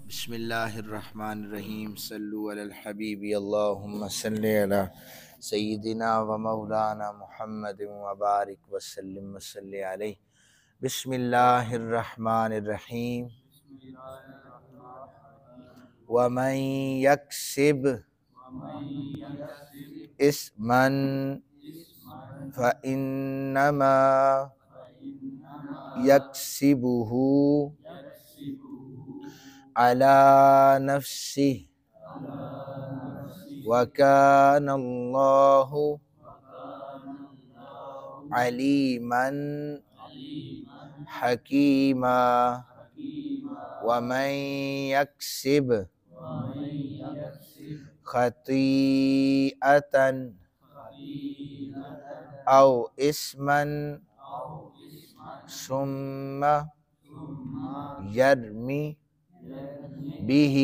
بسم اللہ الرحمن الرحیم صلو علی الحبیب اللہم صلی علی سیدنا و مولانا محمد وبارک وسلم وصلی علیہ۔ بسم اللہ الرحمن الرحیم ومن یکسب اسما فإنما یکسبہ علی نفسہ وکان اللہ علیما حکیما ومن یکسب خطیئۃ او اسما ثم یرمی بہ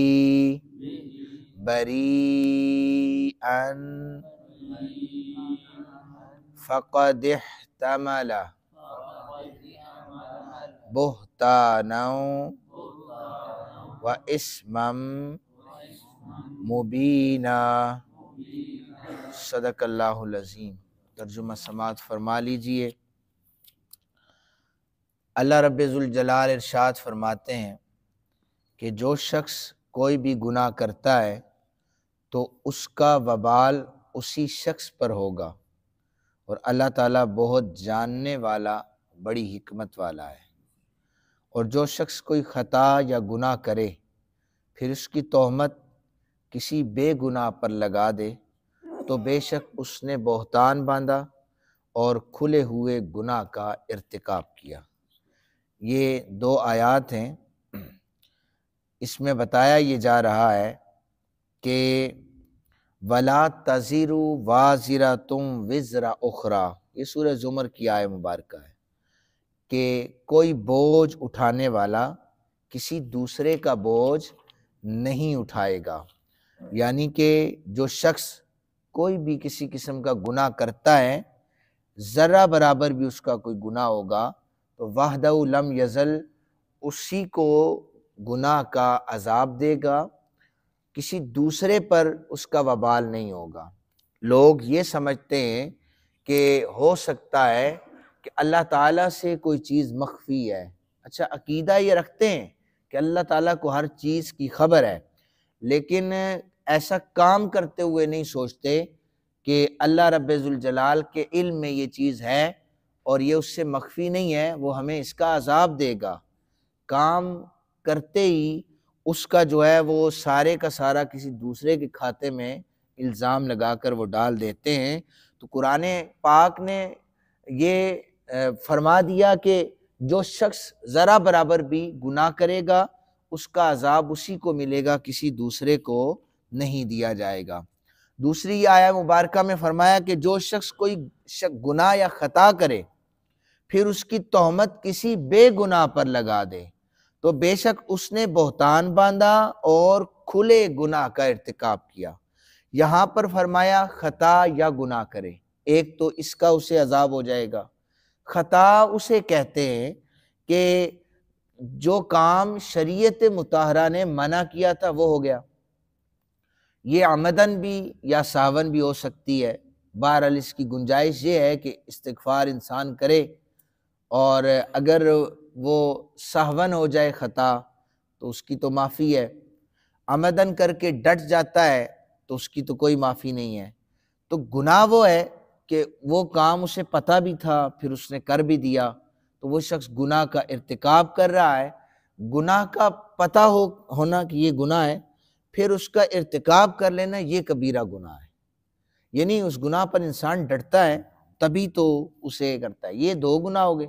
بریئا فقد احتمل بہتانا و اثما مبینا۔ صدق اللہ العظیم۔ ترجمہ سماعت فرما لیجئے۔ اللہ رب ذوالجلال ارشاد فرماتے ہیں کہ جو شخص کوئی بھی گناہ کرتا ہے تو اس کا وبال اسی شخص پر ہوگا، اور اللہ تعالیٰ بہت جاننے والا، بڑی حکمت والا ہے۔ اور جو شخص کوئی خطا یا گناہ کرے پھر اس کی تہمت کسی بے گناہ پر لگا دے تو بے شک اس نے بہتان باندھا اور کھلے ہوئے گناہ کا ارتکاب کیا۔ یہ دو آیات ہیں۔ اس میں بتایا یہ جا رہا ہے کہ وَلَا تَزِرُ وَازِرَةٌ وِزْرَ أُخْرَىٰ، یہ سورہ زمر کی آیہ مبارکہ ہے کہ کوئی بوجھ اٹھانے والا کسی دوسرے کا بوجھ نہیں اٹھائے گا۔ یعنی کہ جو شخص کوئی بھی کسی قسم کا گناہ کرتا ہے، ذرہ برابر بھی اس کا کوئی گناہ ہوگا تو وحدہ لم یزل اسی کو گناہ کا عذاب دے گا، کسی دوسرے پر اس کا وبال نہیں ہوگا۔ لوگ یہ سمجھتے ہیں کہ ہو سکتا ہے کہ اللہ تعالیٰ سے کوئی چیز مخفی ہے۔ اچھا، عقیدہ یہ رکھتے ہیں کہ اللہ تعالیٰ کو ہر چیز کی خبر ہے، لیکن ایسا کام کرتے ہوئے نہیں سوچتے کہ اللہ رب ذوالجلال کے علم میں یہ چیز ہے اور یہ اس سے مخفی نہیں ہے، وہ ہمیں اس کا عذاب دے گا۔ کام کرتے ہی اس کا جو ہے وہ سارے کا سارا کسی دوسرے کے کھاتے میں الزام لگا کر وہ ڈال دیتے ہیں۔ تو قرآن پاک نے یہ فرما دیا کہ جو شخص ذرا برابر بھی گناہ کرے گا اس کا عذاب اسی کو ملے گا، کسی دوسرے کو نہیں دیا جائے گا۔ دوسری آیہ مبارکہ میں فرمایا کہ جو شخص کوئی گناہ یا خطا کرے پھر اس کی تہمت کسی بے گناہ پر لگا دے تو بے شک اس نے بہتان باندھا اور کھلے گناہ کا ارتکاب کیا۔ یہاں پر فرمایا خطا یا گناہ کرے، ایک تو اس کا اسے عذاب ہو جائے گا۔ خطا اسے کہتے ہیں کہ جو کام شریعت مطہرہ نے منع کیا تھا وہ ہو گیا، یہ عمدن بھی یا سہون بھی ہو سکتی ہے۔ بہرحال اس کی گنجائش یہ ہے کہ استغفار انسان کرے، اور اگر وہ سہون ہو جائے خطا تو اس کی تو معافی ہے، عمدن کر کے ڈٹ جاتا ہے تو اس کی تو کوئی معافی نہیں ہے۔ تو گناہ وہ ہے کہ وہ کام اسے پتہ بھی تھا پھر اس نے کر بھی دیا، تو وہ شخص گناہ کا ارتکاب کر رہا ہے۔ گناہ کا پتہ ہونا کہ یہ گناہ ہے، پھر اس کا ارتکاب کر لینا، یہ کبیرہ گناہ ہے۔ یعنی اس گناہ پر انسان ڈرتا ہے تبھی تو اسے کرتا ہے، یہ دو گناہ ہو گئے۔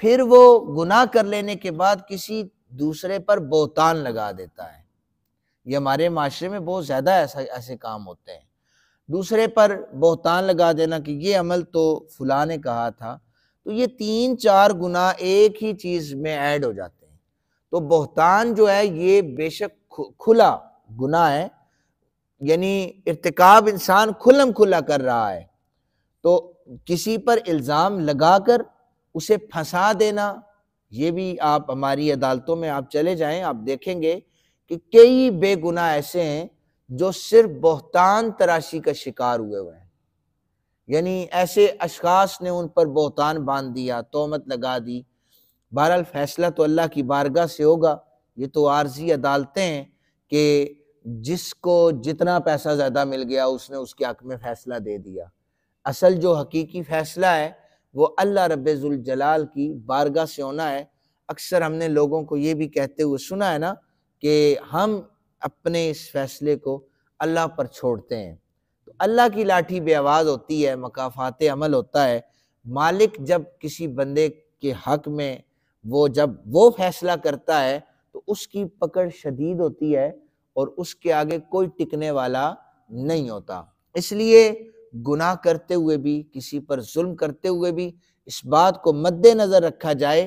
پھر وہ گناہ کر لینے کے بعد کسی دوسرے پر بہتان لگا دیتا ہے۔ یہ ہمارے معاشرے میں بہت زیادہ ایسے کام ہوتے ہیں، دوسرے پر بہتان لگا دینا کہ یہ عمل تو فلاں نے کہا تھا، تو یہ 3-4 گناہ ایک ہی چیز میں ایڈ ہو جاتے ہیں۔ تو بہتان جو ہے یہ بے شک کھلا گناہ ہے، یعنی ارتکاب انسان کھلم کھلا کر رہا ہے، تو کسی پر الزام لگا کر اسے پھنسا دینا، یہ بھی آپ ہماری عدالتوں میں آپ چلے جائیں، آپ دیکھیں گے کہ کہ کئی بے گناہ ایسے ہیں جو صرف بہتان تراشی کا شکار ہوئے ہیں، یعنی ایسے اشخاص نے ان پر بہتان باندھ دیا، تہمت لگا دی۔ بہرحال فیصلہ تو اللہ کی بارگاہ سے ہوگا، یہ تو عارضی عدالتیں ہیں کہ جس کو جتنا پیسہ زیادہ مل گیا اس نے اس کے حق میں فیصلہ دے دیا۔ اصل جو حقیقی فیصلہ ہے وہ اللہ رب ذوالجلال کی بارگاہ سے ہونا ہے۔ اکثر ہم نے لوگوں کو یہ بھی کہتے ہوئے سنا ہے نا کہ ہم اپنے اس فیصلے کو اللہ پر چھوڑتے ہیں، تو اللہ کی لاٹھی بے آواز ہوتی ہے، مکافات عمل ہوتا ہے۔ مالک جب کسی بندے کے حق میں جب وہ فیصلہ کرتا ہے تو اس کی پکڑ شدید ہوتی ہے اور اس کے آگے کوئی ٹکنے والا نہیں ہوتا۔ اس لیے گناہ کرتے ہوئے بھی، کسی پر ظلم کرتے ہوئے بھی اس بات کو مد نظر رکھا جائے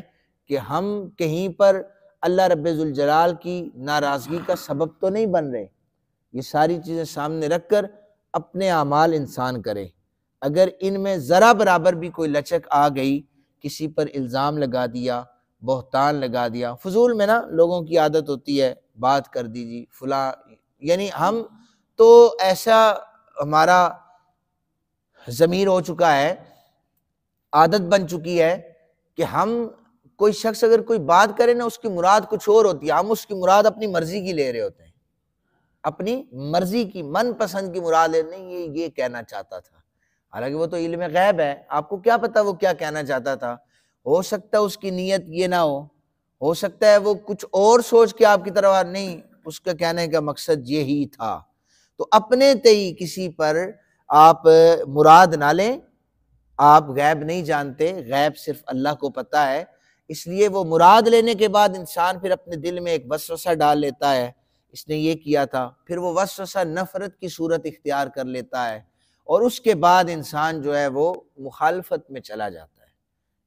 کہ ہم کہیں پر اللہ رب ذوالجلال کی ناراضگی کا سبب تو نہیں بن رہے۔ یہ ساری چیزیں سامنے رکھ کر اپنے اعمال انسان کرے۔ اگر ان میں ذرا برابر بھی کوئی لچک آ گئی، کسی پر الزام لگا دیا، بہتان لگا دیا، فضول میں نا لوگوں کی عادت ہوتی ہے بات کر دیجی فلاں، یعنی ہم تو ایسا ہمارا ضمیر ہو چکا ہے، عادت بن چکی ہے کہ ہم کوئی شخص اگر کوئی بات کرے نا اس کی مراد کچھ اور ہوتی ہے، ہم اس کی مراد اپنی مرضی کی لے رہے ہوتے ہیں، اپنی مرضی کی من پسند کی مراد ہے، نہیں یہ کہنا چاہتا تھا، حالانکہ وہ تو علم غیب ہے، آپ کو کیا پتا وہ کیا کہنا چاہتا تھا؟ ہو سکتا ہے اس کی نیت یہ نہ ہو سکتا ہے وہ کچھ اور سوچ کے آپ کی طرف، نہیں اس کا کہنے کا مقصد یہی تھا۔ تو اپنے تئی کسی پر آپ مراد نہ لیں، آپ غیب نہیں جانتے، غیب صرف اللہ کو پتہ ہے، اس لیے وہ مراد لینے کے بعد انسان پھر اپنے دل میں ایک وسوسہ ڈال لیتا ہے، اس نے یہ کیا تھا، پھر وہ وسوسہ نفرت کی صورت اختیار کر لیتا ہے اور اس کے بعد انسان جو ہے وہ مخالفت میں چلا جاتا ہے۔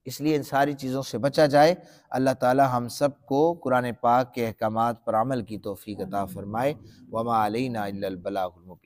اس لیے ان ساری چیزوں سے بچا جائے۔ اللہ تعالی ہم سب کو قرآن پاک کے احکامات پر عمل کی توفیق عطا فرمائے۔ وما علینا الا البلاغ المبین۔